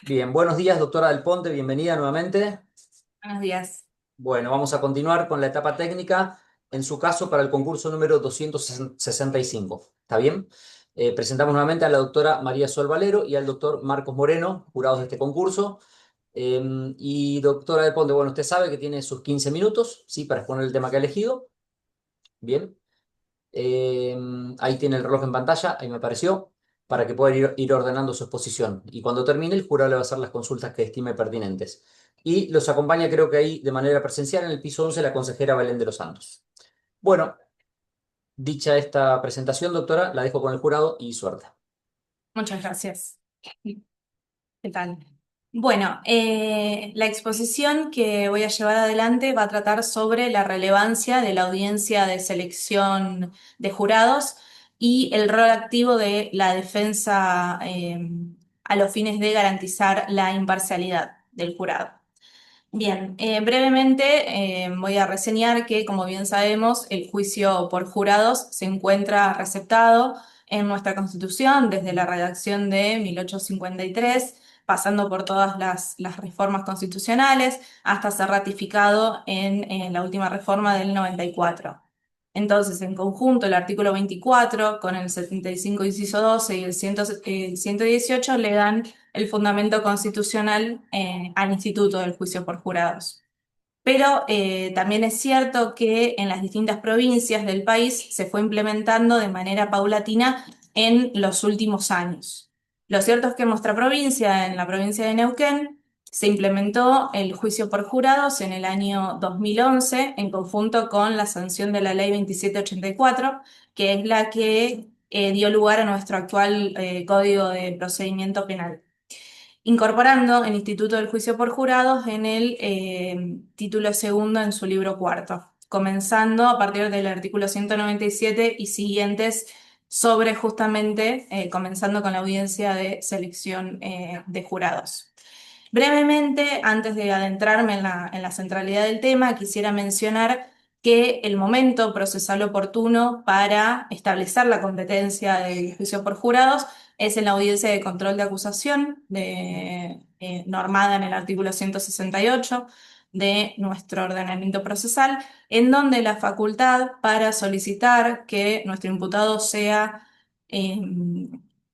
Bien, buenos días, doctora Del Ponte, bienvenida nuevamente. Buenos días. Bueno, vamos a continuar con la etapa técnica, en su caso para el concurso número 265. ¿Está bien? Presentamos nuevamente a la doctora María Sol Valero y al doctor Marcos Moreno, jurados de este concurso. Y doctora Del Ponte, bueno, usted sabe que tiene sus 15 minutos, ¿sí? Para exponer el tema que ha elegido. Bien. Eh, Ahí tiene el reloj en pantalla, ahí me apareció, para que pueda ir ordenando su exposición. Y cuando termine, el jurado le va a hacer las consultas que estime pertinentes. Y los acompaña, creo que ahí de manera presencial, en el piso 11 la consejera Belén de los Santos. Bueno, dicha esta presentación, doctora, la dejo con el jurado y suerte. Muchas gracias. ¿Qué tal? Bueno, la exposición que voy a llevar adelante va a tratar sobre la relevancia de la audiencia de selección de jurados y el rol activo de la defensa a los fines de garantizar la imparcialidad del jurado. Bien, brevemente voy a reseñar que, como bien sabemos, el juicio por jurados se encuentra receptado en nuestra Constitución desde la redacción de 1853, pasando por todas las reformas constitucionales, hasta ser ratificado en la última reforma del 94. Entonces, en conjunto, el artículo 24 con el 75 inciso 12 y el 118 le dan el fundamento constitucional al Instituto del Juicio por Jurados. Pero también es cierto que en las distintas provincias del país se fue implementando de manera paulatina en los últimos años. Lo cierto es que en nuestra provincia, en la provincia de Neuquén, se implementó el juicio por jurados en el año 2011 en conjunto con la sanción de la Ley 2784, que es la que dio lugar a nuestro actual Código de Procedimiento Penal, incorporando el Instituto del Juicio por Jurados en el título segundo en su libro cuarto, comenzando a partir del artículo 197 y siguientes sobre justamente, comenzando con la audiencia de selección de jurados. Brevemente, antes de adentrarme en la centralidad del tema, quisiera mencionar que el momento procesal oportuno para establecer la competencia del juicio por jurados es en la audiencia de control de acusación normada en el artículo 168 de nuestro ordenamiento procesal, en donde la facultad para solicitar que nuestro imputado sea eh,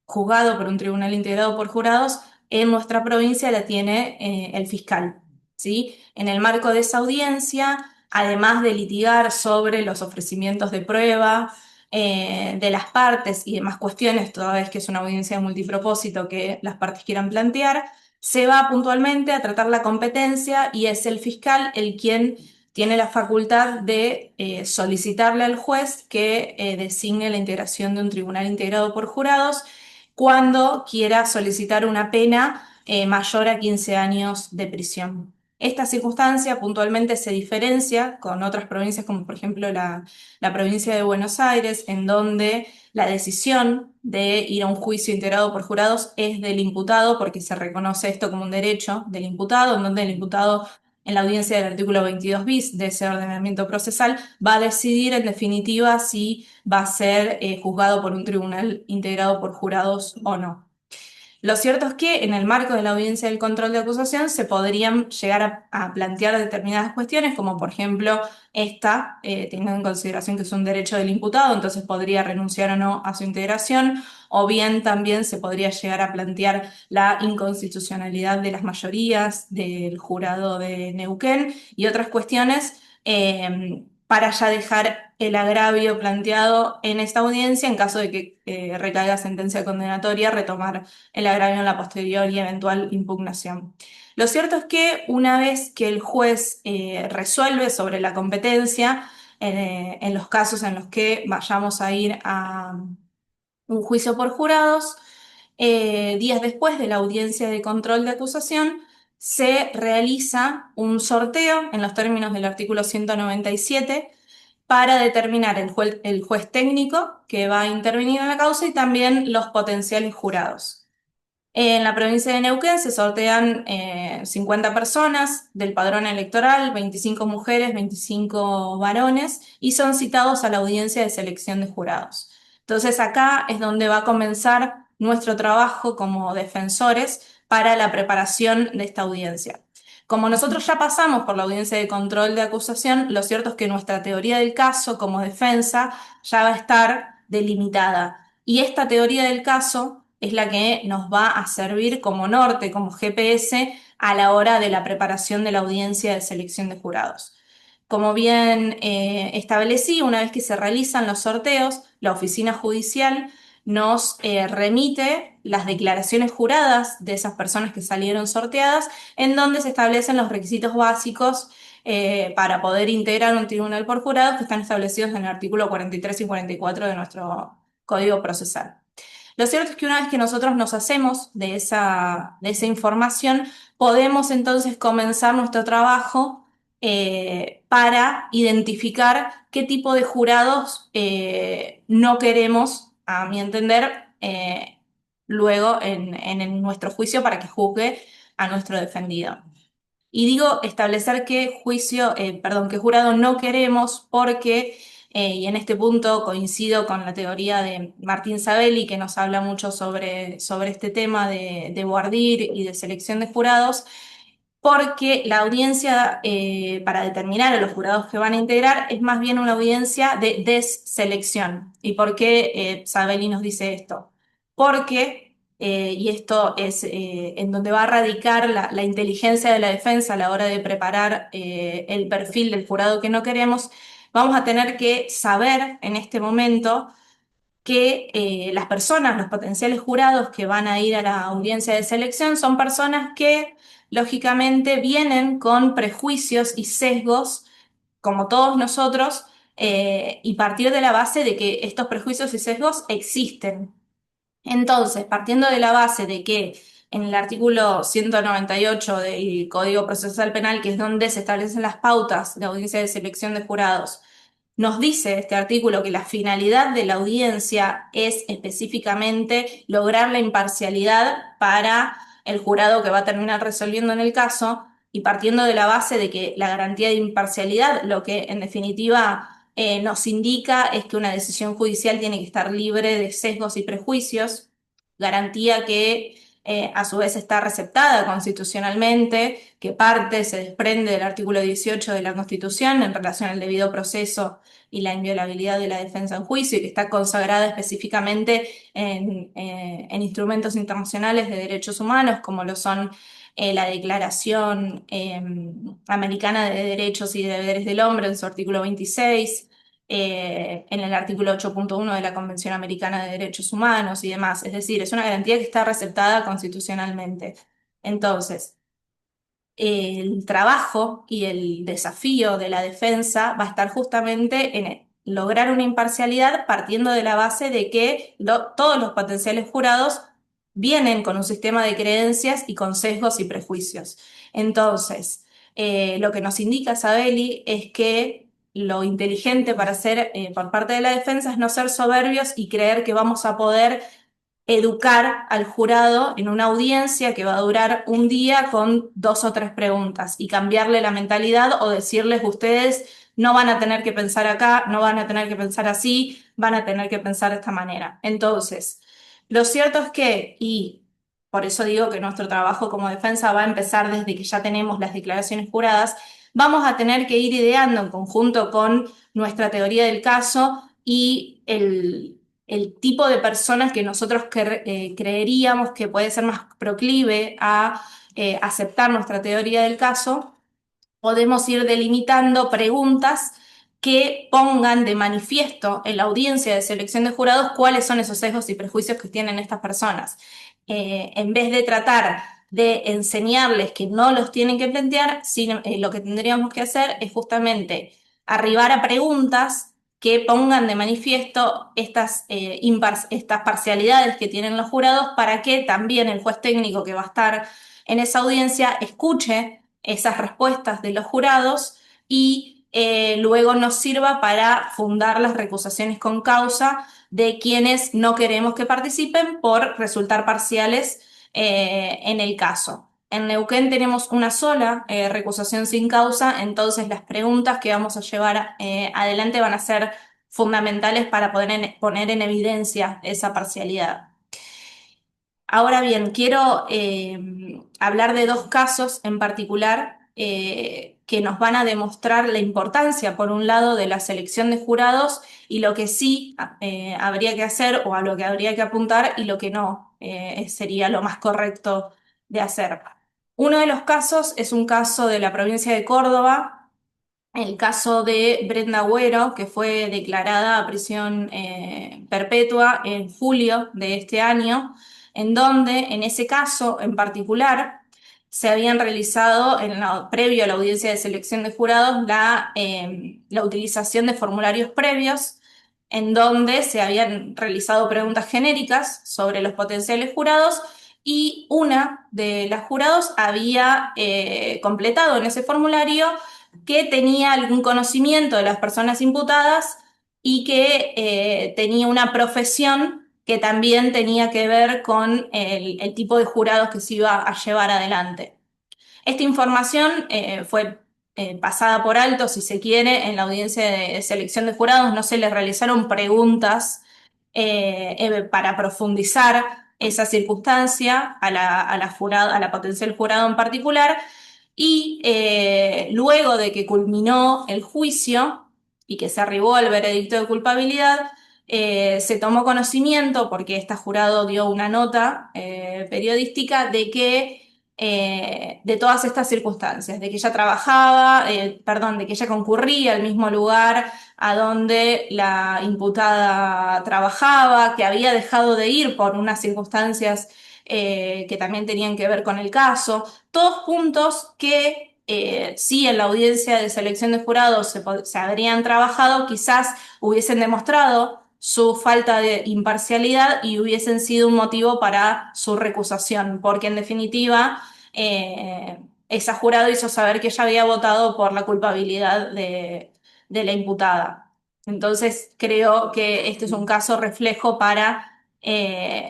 juzgado por un tribunal integrado por jurados en nuestra provincia la tiene el fiscal, ¿sí? En el marco de esa audiencia, además de litigar sobre los ofrecimientos de prueba de las partes y demás cuestiones, toda vez que es una audiencia de multipropósito que las partes quieran plantear, se va puntualmente a tratar la competencia y es el fiscal el quien tiene la facultad de solicitarle al juez que designe la integración de un tribunal integrado por jurados cuando quiera solicitar una pena mayor a 15 años de prisión. Esta circunstancia puntualmente se diferencia con otras provincias, como por ejemplo la provincia de Buenos Aires, en donde la decisión de ir a un juicio integrado por jurados es del imputado, porque se reconoce esto como un derecho del imputado, en donde el imputado, en la audiencia del artículo 22 bis de ese ordenamiento procesal, va a decidir en definitiva si va a ser juzgado por un tribunal integrado por jurados o no. Lo cierto es que en el marco de la audiencia del control de acusación se podrían llegar a plantear determinadas cuestiones, como por ejemplo esta, teniendo en consideración que es un derecho del imputado, entonces podría renunciar o no a su integración, o bien también se podría llegar a plantear la inconstitucionalidad de las mayorías del jurado de Neuquén y otras cuestiones. Para ya dejar el agravio planteado en esta audiencia, en caso de que recaiga sentencia condenatoria, retomar el agravio en la posterior y eventual impugnación. Lo cierto es que una vez que el juez resuelve sobre la competencia, en los casos en los que vayamos a ir a un juicio por jurados, días después de la audiencia de control de acusación, se realiza un sorteo en los términos del artículo 197 para determinar el juez técnico que va a intervenir en la causa y también los potenciales jurados. En la provincia de Neuquén se sortean 50 personas del padrón electoral, 25 mujeres, 25 varones, y son citados a la audiencia de selección de jurados. Entonces acá es donde va a comenzar nuestro trabajo como defensores para la preparación de esta audiencia. Como nosotros ya pasamos por la audiencia de control de acusación, lo cierto es que nuestra teoría del caso como defensa ya va a estar delimitada. Y esta teoría del caso es la que nos va a servir como norte, como GPS, a la hora de la preparación de la audiencia de selección de jurados. Como bien establecí, una vez que se realizan los sorteos, la oficina judicial nos remite las declaraciones juradas de esas personas que salieron sorteadas, en donde se establecen los requisitos básicos para poder integrar un tribunal por jurados que están establecidos en el artículo 43 y 44 de nuestro Código Procesal. Lo cierto es que una vez que nosotros nos hacemos de esa información, podemos entonces comenzar nuestro trabajo para identificar qué tipo de jurados no queremos, a mi entender, luego en nuestro juicio para que juzgue a nuestro defendido. Y digo establecer qué jurado no queremos porque, y en este punto coincido con la teoría de Martín Sabelli, que nos habla mucho sobre este tema de Boardir y de selección de jurados, porque la audiencia para determinar a los jurados que van a integrar es más bien una audiencia de deselección. ¿Y por qué Sabelli nos dice esto? Porque, y esto es en donde va a radicar la inteligencia de la defensa a la hora de preparar el perfil del jurado que no queremos, vamos a tener que saber en este momento que las personas, los potenciales jurados que van a ir a la audiencia de selección son personas que lógicamente vienen con prejuicios y sesgos, como todos nosotros, y partir de la base de que estos prejuicios y sesgos existen. Entonces, partiendo de la base de que en el artículo 198 del Código Procesal Penal, que es donde se establecen las pautas de audiencia de selección de jurados, nos dice este artículo que la finalidad de la audiencia es específicamente lograr la imparcialidad para el jurado que va a terminar resolviendo en el caso, y partiendo de la base de que la garantía de imparcialidad, lo que en definitiva nos indica es que una decisión judicial tiene que estar libre de sesgos y prejuicios, garantía que a su vez está receptada constitucionalmente, que se desprende del artículo 18 de la Constitución en relación al debido proceso y la inviolabilidad de la defensa en juicio, y que está consagrada específicamente en instrumentos internacionales de derechos humanos, como lo son la Declaración Americana de Derechos y Deberes del Hombre en su artículo 26, en el artículo 8.1 de la Convención Americana de Derechos Humanos y demás. Es decir, es una garantía que está receptada constitucionalmente. Entonces, el trabajo y el desafío de la defensa va a estar justamente en lograr una imparcialidad partiendo de la base de que todos los potenciales jurados vienen con un sistema de creencias y con sesgos y prejuicios. Entonces, lo que nos indica Sabelli es que lo inteligente para hacer por parte de la defensa es no ser soberbios y creer que vamos a poder educar al jurado en una audiencia que va a durar un día con 2 o 3 preguntas y cambiarle la mentalidad o decirles ustedes no van a tener que pensar acá, no van a tener que pensar así, van a tener que pensar de esta manera. Entonces, lo cierto es que, y por eso digo que nuestro trabajo como defensa va a empezar desde que ya tenemos las declaraciones juradas, vamos a tener que ir ideando en conjunto con nuestra teoría del caso y el tipo de personas que nosotros creeríamos que puede ser más proclive a aceptar nuestra teoría del caso, podemos ir delimitando preguntas que pongan de manifiesto en la audiencia de selección de jurados cuáles son esos sesgos y prejuicios que tienen estas personas. En vez de tratar de enseñarles que no los tienen que plantear, lo que tendríamos que hacer es justamente arribar a preguntas que pongan de manifiesto estas parcialidades que tienen los jurados para que también el juez técnico que va a estar en esa audiencia escuche esas respuestas de los jurados y luego nos sirva para fundar las recusaciones con causa de quienes no queremos que participen por resultar parciales en el caso. En Neuquén tenemos una sola recusación sin causa, entonces las preguntas que vamos a llevar adelante van a ser fundamentales para poner en evidencia esa parcialidad. Ahora bien, quiero hablar de dos casos en particular que nos van a demostrar la importancia, por un lado, de la selección de jurados y lo que sí habría que hacer o a lo que habría que apuntar y lo que no sería lo más correcto de hacer. Uno de los casos es un caso de la provincia de Córdoba, el caso de Brenda Agüero, que fue declarada a prisión perpetua en julio de este año, en donde en ese caso en particular se habían realizado, previo a la audiencia de selección de jurados, la utilización de formularios previos, en donde se habían realizado preguntas genéricas sobre los potenciales jurados y una de las jurados había completado en ese formulario que tenía algún conocimiento de las personas imputadas y que tenía una profesión que también tenía que ver con el tipo de jurados que se iba a llevar adelante. Esta información fue pasada por alto, si se quiere, en la audiencia de selección de jurados. No se le realizaron preguntas para profundizar esa circunstancia a la potencial jurado en particular. Y luego de que culminó el juicio y que se arribó al veredicto de culpabilidad, se tomó conocimiento, porque esta jurado dio una nota periodística, de que de todas estas circunstancias, de que ella trabajaba, perdón, de que ella concurría al mismo lugar a donde la imputada trabajaba, que había dejado de ir por unas circunstancias que también tenían que ver con el caso, todos puntos que si en la audiencia de selección de jurados se habrían trabajado, quizás hubiesen demostrado su falta de imparcialidad y hubiesen sido un motivo para su recusación, porque en definitiva esa jurado hizo saber que ella había votado por la culpabilidad de la imputada. Entonces creo que este es un caso reflejo para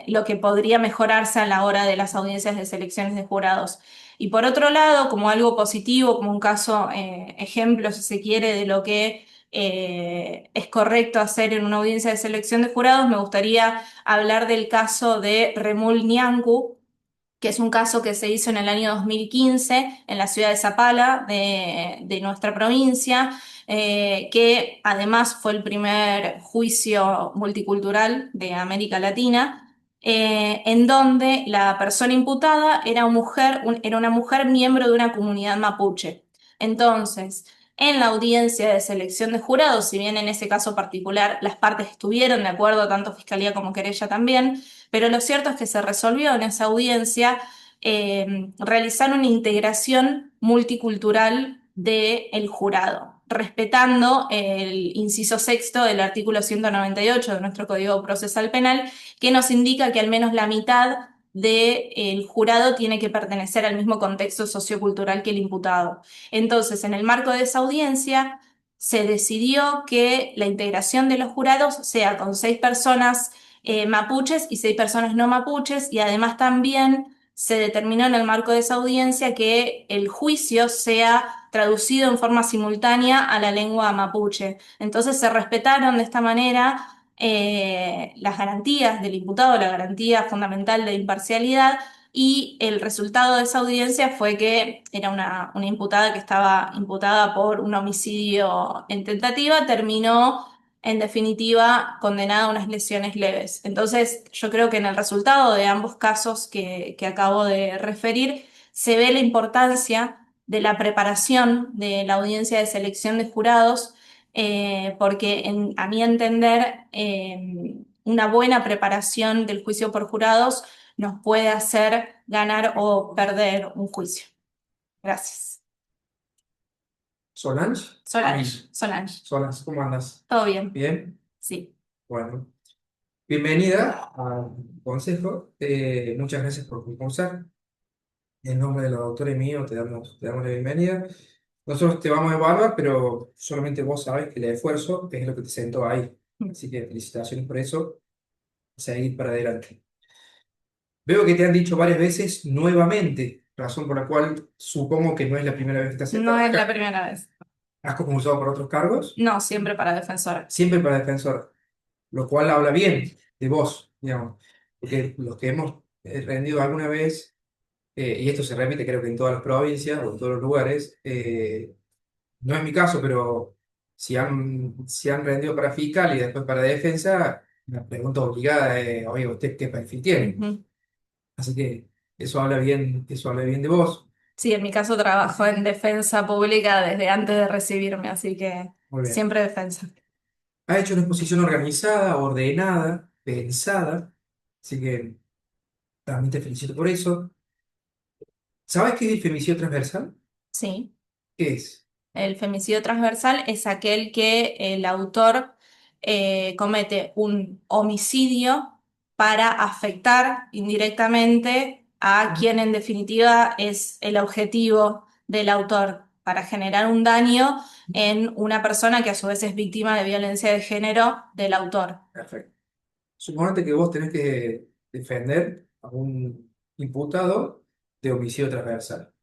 lo que podría mejorarse a la hora de las audiencias de selecciones de jurados. Y por otro lado, como algo positivo, como un caso ejemplo, si se quiere, de lo que es correcto hacer en una audiencia de selección de jurados, me gustaría hablar del caso de Remul Niancu, que es un caso que se hizo en el año 2015 en la ciudad de Zapala, de nuestra provincia, que además fue el primer juicio multicultural de América Latina, en donde la persona imputada era una mujer miembro de una comunidad mapuche. Entonces, en la audiencia de selección de jurados, si bien en ese caso particular las partes estuvieron de acuerdo, tanto fiscalía como querella también, pero lo cierto es que se resolvió en esa audiencia realizar una integración multicultural del jurado, respetando el inciso sexto del artículo 198 de nuestro Código Procesal Penal, que nos indica que al menos la mitad del jurado tiene que pertenecer al mismo contexto sociocultural que el imputado. Entonces, en el marco de esa audiencia, se decidió que la integración de los jurados sea con 6 personas mapuches y 6 personas no mapuches, y además también se determinó en el marco de esa audiencia que el juicio sea traducido en forma simultánea a la lengua mapuche. Entonces se respetaron de esta manera las garantías del imputado, la garantía fundamental de imparcialidad, y el resultado de esa audiencia fue que era una imputada que estaba imputada por un homicidio en tentativa, terminó en definitiva condenada a unas lesiones leves. Entonces, yo creo que en el resultado de ambos casos que acabo de referir, se ve la importancia de la preparación de la audiencia de selección de jurados, porque a mi entender, una buena preparación del juicio por jurados nos puede hacer ganar o perder un juicio. Gracias. Solange. Solange. Solange, ¿cómo andas? ¿Todo bien? ¿Bien? Sí. Bueno, bienvenida al consejo. Muchas gracias por concursar. En nombre de la doctora y mío te damos la bienvenida. Nosotros te vamos a evaluar, pero solamente vos sabes que el esfuerzo es lo que te sentó ahí. Así que felicitaciones por eso. Seguir para adelante. Veo que te han dicho varias veces nuevamente, razón por la cual supongo que no es la primera vez que estás No sentada es la acá. primera vez. ¿Has concursado por otros cargos? No, siempre para defensora. Siempre para defensor, lo cual habla bien de vos, digamos, porque los que hemos rendido alguna vez y esto se repite creo que en todas las provincias o en todos los lugares. No es mi caso, pero si han rendido para fiscal y después para defensa, la pregunta obligada es, oye, ¿usted qué perfil tiene? Ujú. Así que eso habla bien de vos. Sí, en mi caso trabajo en defensa pública desde antes de recibirme, así que Muy bien. siempre defensa. Ha hecho una exposición organizada, ordenada, pensada, así que también te felicito por eso. ¿Sabes qué es el femicidio transversal? Sí. ¿Qué es? El femicidio transversal es aquel que el autor comete un homicidio para afectar indirectamente a quien en definitiva es el objetivo del autor, para generar un daño en una persona que a su vez es víctima de violencia de género del autor. Perfecto. Suponete que vos tenés que defender a un imputado de homicidio transversal.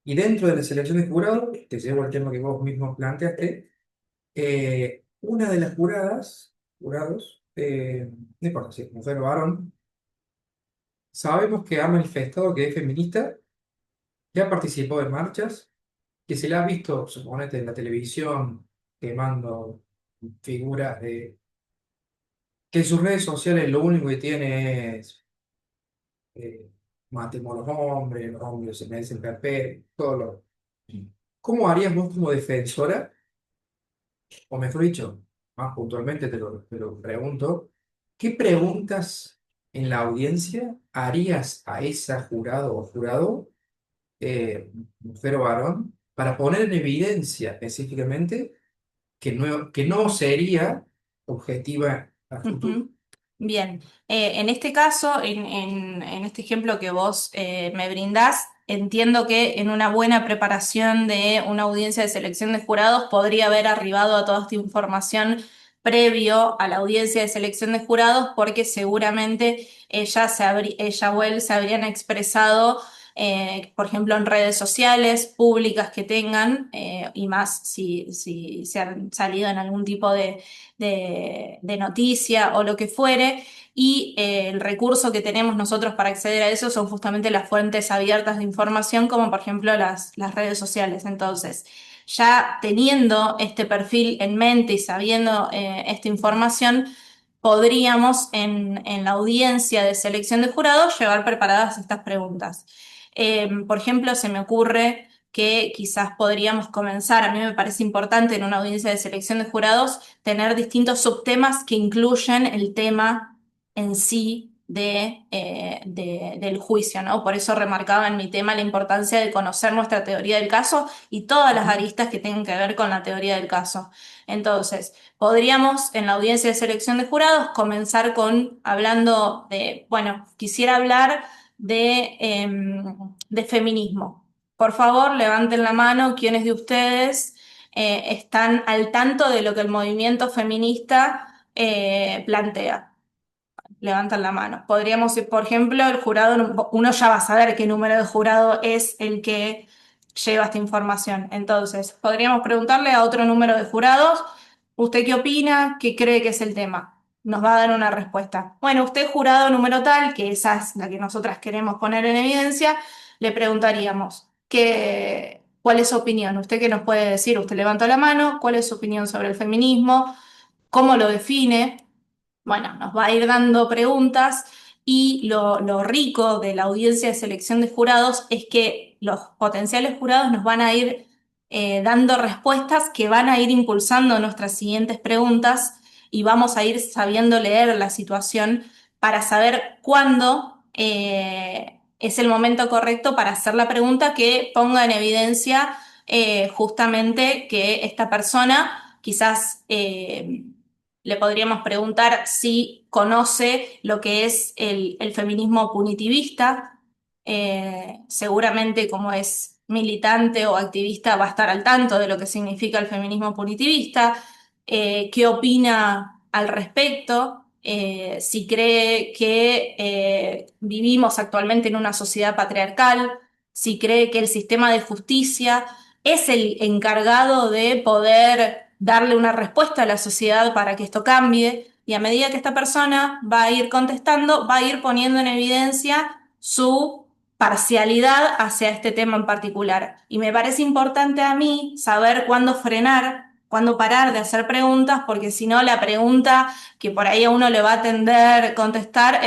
Y dentro de la selección de jurado, te llevo al tema que vos mismo planteaste, una de las jurados, no importa si es mujer o varón, sabemos que ha manifestado que es feminista, que ha participado en marchas, que se la ha visto, suponete, en la televisión, quemando figuras que en sus redes sociales lo único que tiene es eh, matemos a los hombres se merecen perpetuo, todo lo. ¿Cómo harías vos como defensora? O mejor dicho, más puntualmente te lo pregunto, ¿qué preguntas en la audiencia harías a esa jurado o jurado, mujer o varón, para poner en evidencia específicamente que no sería objetiva a futuro? Ujú. Bien, en este caso, en este ejemplo que vos me brindás, entiendo que en una buena preparación de una audiencia de selección de jurados podría haber arribado a toda esta información previo a la audiencia de selección de jurados, porque seguramente ella o él se habrían expresado, por ejemplo, en redes sociales públicas que tengan, y más si se han salido en algún tipo de noticia o lo que fuere, y el recurso que tenemos nosotros para acceder a eso son justamente las fuentes abiertas de información, como por ejemplo las redes sociales. Entonces, ya teniendo este perfil en mente y sabiendo esta información, podríamos en la audiencia de selección de jurados llevar preparadas estas preguntas. Por ejemplo, se me ocurre que quizás podríamos comenzar, a mí me parece importante en una audiencia de selección de jurados tener distintos subtemas que incluyen el tema en sí del juicio, ¿no? Por eso remarcaba en mi tema la importancia de conocer nuestra teoría del caso y todas las Ujú. aristas que tengan que ver con la teoría del caso. Entonces, podríamos en la audiencia de selección de jurados comenzar con hablando de, bueno, quisiera hablar de feminismo. Por favor, levanten la mano quienes de ustedes están al tanto de lo que el movimiento feminista plantea. Levantan la mano. Podríamos ir, por ejemplo, el jurado, uno ya va a saber qué número de jurado es el que lleva esta información. Entonces, podríamos preguntarle a otro número de jurados, ¿usted qué opina? ¿Qué cree que es el tema? Nos va a dar una respuesta. Bueno, usted jurado número tal, que esa es la que nosotras queremos poner en evidencia, le preguntaríamos, ¿cuál es su opinión? ¿Usted qué nos puede decir? Usted levantó la mano, ¿cuál es su opinión sobre el feminismo? ¿Cómo lo define? Bueno, nos va a ir dando preguntas y lo rico de la audiencia de selección de jurados es que los potenciales jurados nos van a ir dando respuestas que van a ir impulsando nuestras siguientes preguntas y vamos a ir sabiendo leer la situación para saber cuándo es el momento correcto para hacer la pregunta que ponga en evidencia justamente que esta persona quizás le podríamos preguntar si conoce lo que es el feminismo punitivista. Seguramente como es militante o activista va a estar al tanto de lo que significa el feminismo punitivista, qué opina al respecto, si cree que vivimos actualmente en una sociedad patriarcal, si cree que el sistema de justicia es el encargado de poder darle una respuesta a la sociedad para que esto cambie. Y a medida que esta persona va a ir contestando, va a ir poniendo en evidencia su parcialidad hacia este tema en particular. Y me parece importante a mí saber cuándo frenar, cuándo parar de hacer preguntas, porque si no, la pregunta que por ahí a uno le va a tender contestar,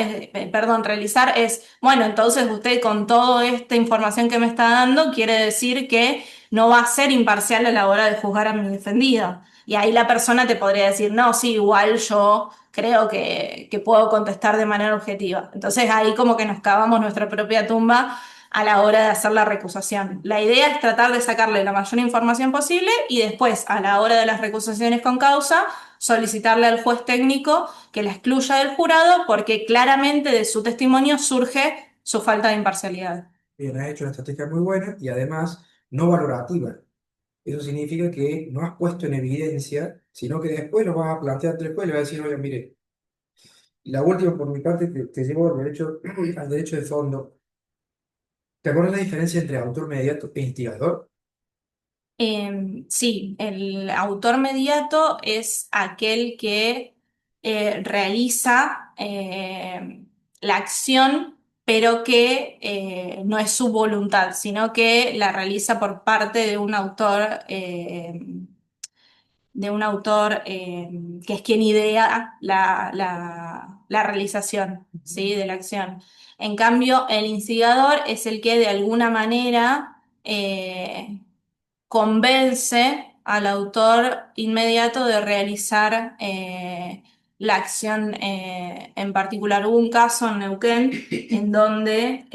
realizar es, bueno, entonces usted con toda esta información que me está dando quiere decir que no va a ser imparcial a la hora de juzgar a mi defendido. Y ahí la persona te podría decir, no, sí, igual yo creo que puedo contestar de manera objetiva. Entonces ahí como que nos cavamos nuestra propia tumba a la hora de hacer la recusación. La idea es tratar de sacarle la mayor información posible y después, a la hora de las recusaciones con causa, solicitarle al juez técnico que la excluya del jurado porque claramente de su testimonio surge su falta de imparcialidad. Bien, has hecho una estrategia muy buena y además no valorativa. Eso significa que no has puesto en evidencia, sino que después lo vas a plantear ante el juez y le vas a decir, oye, mire, y la última por mi parte te llevo al derecho, al derecho de fondo. ¿Te acuerdas la diferencia entre autor mediato e instigador? Sí, el autor mediato es aquel que realiza la acción, pero que no es su voluntad, sino que la realiza por parte de un autor que es quien idea la realización, ¿sí? De la acción. En cambio, el instigador es el que de alguna manera convence al autor inmediato de realizar la acción en particular. Hubo un caso en Neuquén en donde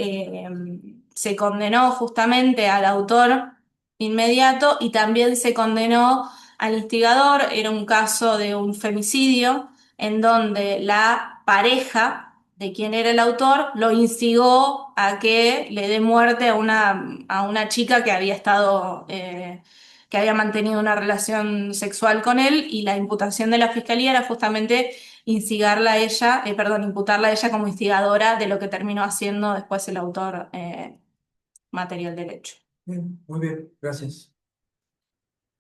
se condenó justamente al autor inmediato y también se condenó al instigador. Era un caso de un femicidio en donde la pareja de quien era el autor lo instigó a que le dé muerte a una chica que había estado, que había mantenido una relación sexual con él, y la imputación de la fiscalía era justamente instigarla a ella, imputarla a ella como instigadora de lo que terminó haciendo después el autor material del hecho. Bien, muy bien, gracias.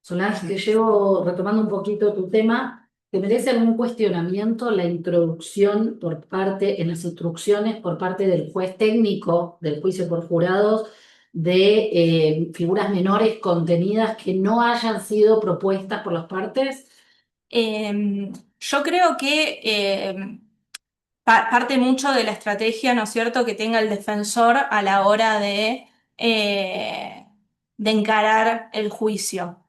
Solange, te llevo retomando un poquito tu tema. ¿Te merece algún cuestionamiento la introducción por parte, en las instrucciones por parte del juez técnico del juicio por jurados de figuras menores contenidas que no hayan sido propuestas por las partes? Yo creo que parte mucho de la estrategia, ¿no es cierto?, que tenga el defensor a la hora de encarar el juicio.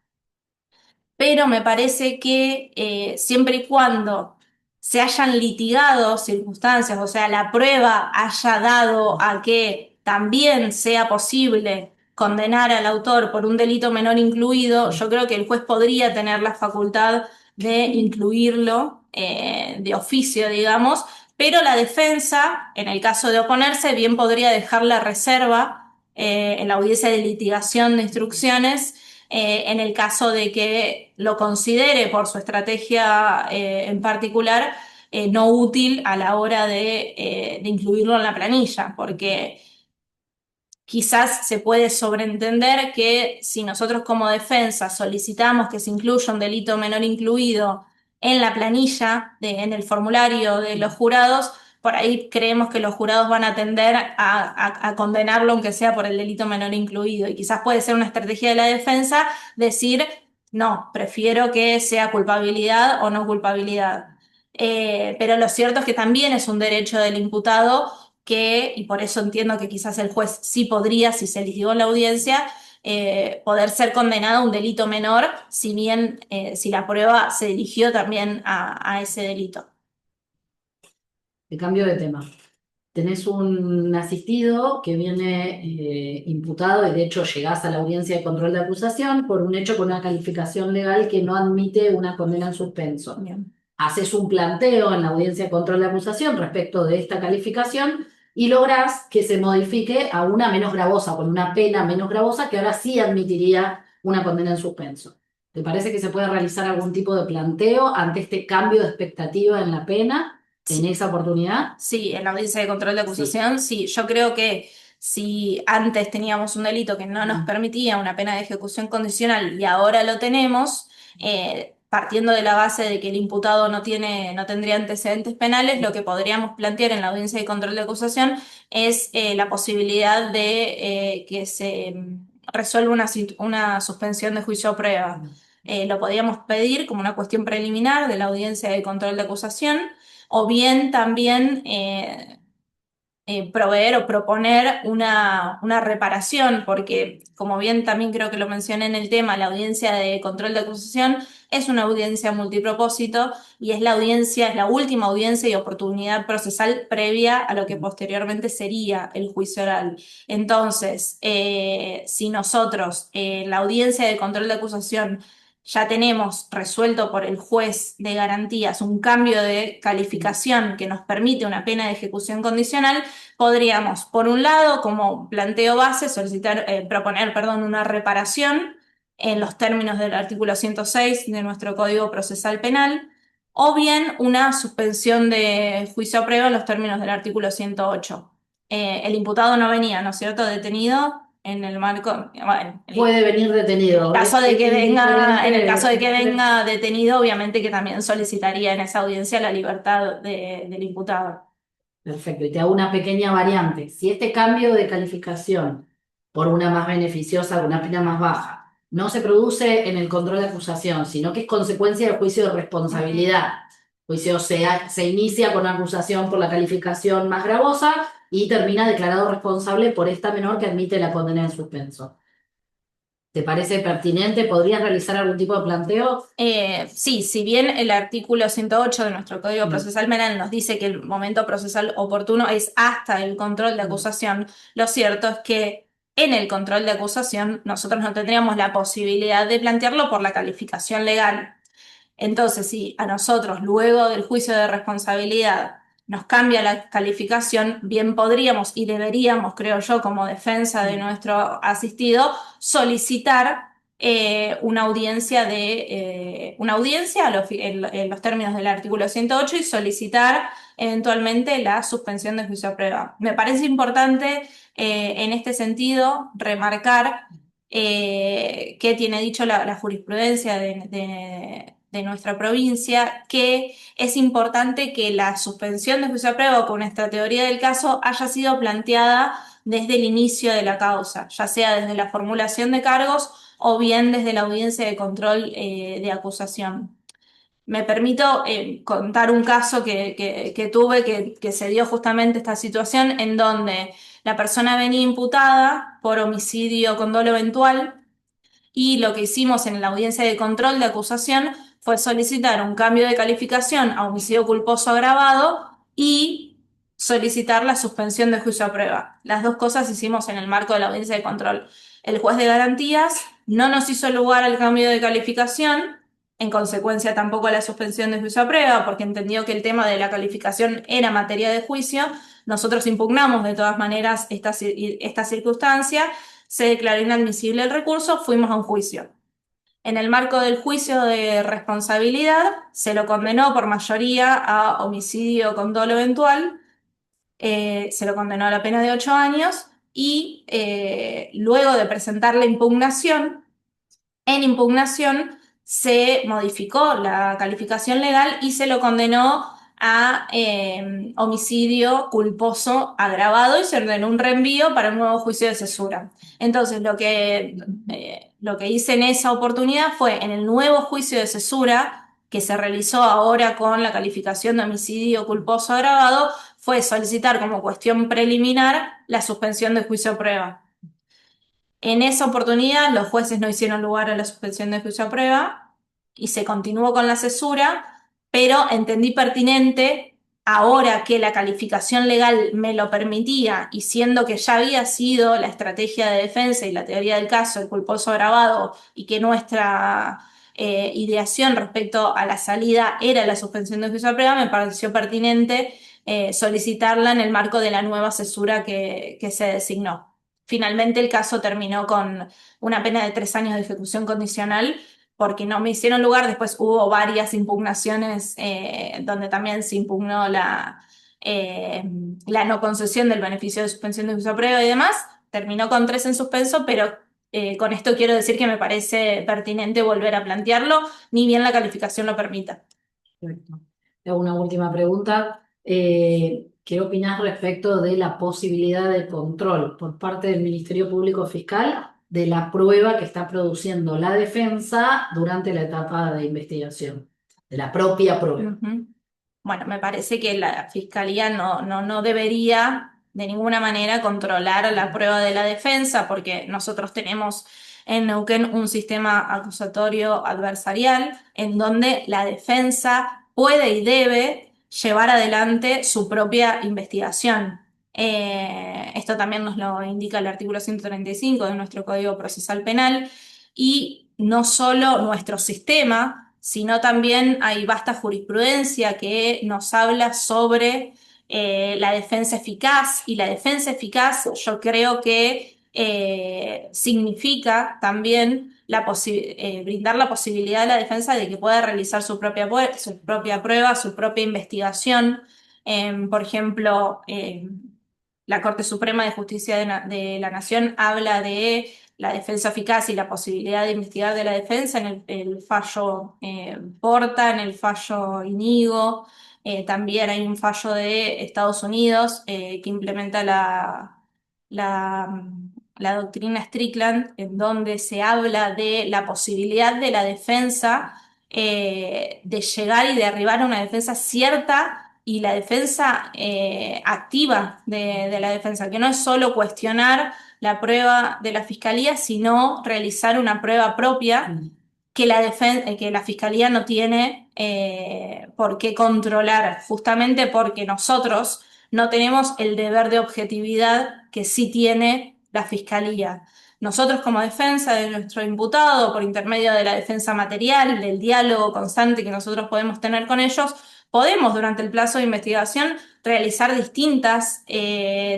Pero me parece que siempre y cuando se hayan litigado circunstancias, o sea, la prueba haya dado a que también sea posible condenar al autor por un delito menor incluido, yo creo que el juez podría tener la facultad de incluirlo de oficio, digamos, pero la defensa, en el caso de oponerse, bien podría dejar la reserva en la audiencia de litigación de instrucciones en el caso de que lo considere por su estrategia en particular no útil a la hora de incluirlo en la planilla, porque quizás se puede sobreentender que si nosotros como defensa solicitamos que se incluya un delito menor incluido en la planilla, en el formulario de los jurados, por ahí creemos que los jurados van a tender a condenarlo aunque sea por el delito menor incluido. Y quizás puede ser una estrategia de la defensa decir, no, prefiero que sea culpabilidad o no culpabilidad. Pero lo cierto es que también es un derecho del imputado y por eso entiendo que quizás el juez sí podría, si se litigó en la audiencia, poder ser condenado a un delito menor, si bien si la prueba se dirigió también a ese delito. Te cambio de tema. Tenés un asistido que viene imputado y de hecho llegás a la audiencia de control de acusación por un hecho con una calificación legal que no admite una condena en suspenso. Bien. Haces un planteo en la audiencia de control de acusación respecto de esta calificación y lográs que se modifique a una menos gravosa, con una pena menos gravosa que ahora sí admitiría una condena en suspenso. ¿Te parece que se puede realizar algún tipo de planteo ante este cambio de expectativa en la pena en esa oportunidad? Sí, en la audiencia de control de acusación, sí. Yo creo que si antes teníamos un delito que no nos permitía una pena de ejecución condicional y ahora lo tenemos, partiendo de la base de que el imputado no tendría antecedentes penales, lo que podríamos plantear en la audiencia de control de acusación es la posibilidad de que se resuelva una suspensión de juicio a prueba. Lo podríamos pedir como una cuestión preliminar de la audiencia de control de acusación, o bien también proveer o proponer una reparación, porque como bien también creo que lo mencioné en el tema, la audiencia de control de acusación es una audiencia multipropósito y es la última audiencia y oportunidad procesal previa a lo que posteriormente sería el juicio oral. Entonces, si nosotros en la audiencia de control de acusación ya tenemos resuelto por el juez de garantías un cambio de calificación que nos permite una pena de ejecución condicional, podríamos, por un lado, como planteo base, proponer, una reparación en los términos del artículo 106 de nuestro Código Procesal Penal, o bien una suspensión de juicio a prueba en los términos del artículo 108. El imputado no venía, ¿no es cierto?, detenido en el marco, bueno, Puede venir detenido. caso de que venga, en el caso de que Indiferente. venga detenido, obviamente que también solicitaría en esa audiencia la libertad del imputado. Perfecto, y te hago una pequeña variante. Si este cambio de calificación por una más beneficiosa, una pena más baja, no se produce en el control de acusación, sino que es consecuencia del juicio de responsabilidad. El juicio se inicia con una acusación por la calificación más gravosa y termina declarado responsable por esta menor que admite la condena en suspenso. ¿Te parece pertinente? ¿Podrías realizar algún tipo de planteo? Sí, si bien el artículo 108 de nuestro Código Procesal Penal nos dice que el momento procesal oportuno es hasta el control de acusación, lo cierto es que en el control de acusación nosotros no tendríamos la posibilidad de plantearlo por la calificación legal. Entonces, si a nosotros, luego del juicio de responsabilidad, nos cambia la calificación, bien podríamos y deberíamos, creo yo, como defensa de nuestro asistido, solicitar una audiencia en los términos del artículo 108 y solicitar eventualmente la suspensión de juicio a prueba. Me parece importante en este sentido remarcar que tiene dicho la jurisprudencia de nuestra provincia, que es importante que la suspensión de juicio a prueba con esta teoría del caso haya sido planteada desde el inicio de la causa, ya sea desde la formulación de cargos o bien desde la audiencia de control de acusación. Me permito contar un caso que tuve que se dio justamente esta situación en donde la persona venía imputada por homicidio con dolo eventual y lo que hicimos en la audiencia de control de acusación fue solicitar un cambio de calificación a homicidio culposo agravado y solicitar la suspensión de juicio a prueba. Las dos cosas hicimos en el marco de la audiencia de control. El juez de garantías no nos hizo lugar al cambio de calificación, en consecuencia tampoco a la suspensión de juicio a prueba, porque entendió que el tema de la calificación era materia de juicio. Nosotros impugnamos de todas maneras esta circunstancia, se declaró inadmisible el recurso, fuimos a un juicio. En el marco del juicio de responsabilidad, se lo condenó por mayoría a homicidio con dolo eventual, se lo condenó a la pena de 8 años y luego de presentar la impugnación, en impugnación se modificó la calificación legal y se lo condenó a homicidio culposo agravado y se ordenó un reenvío para un nuevo juicio de cesura. Entonces, lo que hice en esa oportunidad fue, en el nuevo juicio de cesura, que se realizó ahora con la calificación de homicidio culposo agravado, fue solicitar como cuestión preliminar la suspensión del juicio a prueba. En esa oportunidad, los jueces no hicieron lugar a la suspensión de juicio a prueba y se continuó con la cesura, pero entendí pertinente, ahora que la calificación legal me lo permitía y siendo que ya había sido la estrategia de defensa y la teoría del caso el culposo agravado y que nuestra ideación respecto a la salida era la suspensión de juicio a prueba, me pareció pertinente solicitarla en el marco de la nueva cesura que se designó. Finalmente el caso terminó con una pena de 3 años de ejecución condicional porque no me hicieron lugar. Después hubo varias impugnaciones donde también se impugnó la no concesión del beneficio de suspensión de juicio a prueba y demás. Terminó con 3 en suspenso, pero Con esto quiero decir que me parece pertinente volver a plantearlo, ni bien la calificación lo permita. Perfecto. Te hago una última pregunta. ¿Qué opinás respecto de la posibilidad de control por parte del Ministerio Público Fiscal de la prueba que está produciendo la defensa durante la etapa de investigación? De la propia prueba. Ujú. Bueno, me parece que la fiscalía no debería de ninguna manera controlar la prueba de la defensa, porque nosotros tenemos en Neuquén un sistema acusatorio adversarial en donde la defensa puede y debe llevar adelante su propia investigación. Esto también nos lo indica el artículo 135 de nuestro Código Procesal Penal, y no solo nuestro sistema, sino también hay vasta jurisprudencia que nos habla sobre la defensa eficaz, y la defensa eficaz yo creo que significa también brindar la posibilidad a la defensa de que pueda realizar su propia prueba, su propia investigación. Por ejemplo, la Corte Suprema de Justicia de la Nación habla de la defensa eficaz y la posibilidad de investigar de la defensa en el fallo Porta, en el fallo Inigo. También hay un fallo de Estados Unidos que implementa la doctrina Strickland, en donde se habla de la posibilidad de la defensa de llegar y derribar a una defensa cierta, y la defensa activa de la defensa, que no es solo cuestionar la prueba de la fiscalía, sino realizar una prueba propia que que la fiscalía no tiene por qué controlar, justamente porque nosotros no tenemos el deber de objetividad que sí tiene la fiscalía. Nosotros, como defensa de nuestro imputado, por intermedio de la defensa material, del diálogo constante que nosotros podemos tener con ellos, podemos durante el plazo de investigación realizar distintas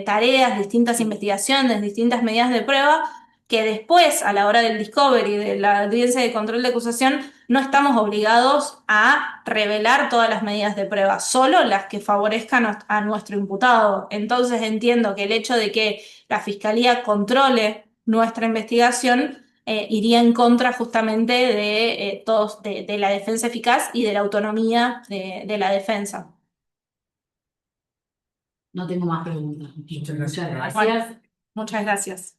tareas, distintas investigaciones, distintas medidas de prueba, que después, a la hora del discovery, de la audiencia de control de acusación, no estamos obligados a revelar todas las medidas de prueba, solo las que favorezcan a nuestro imputado. Entonces entiendo que el hecho de que la Fiscalía controle nuestra investigación iría en contra justamente de la defensa eficaz y de la autonomía de la defensa. No tengo más preguntas. Muchas gracias. Muchas Bueno, gracias. muchas gracias.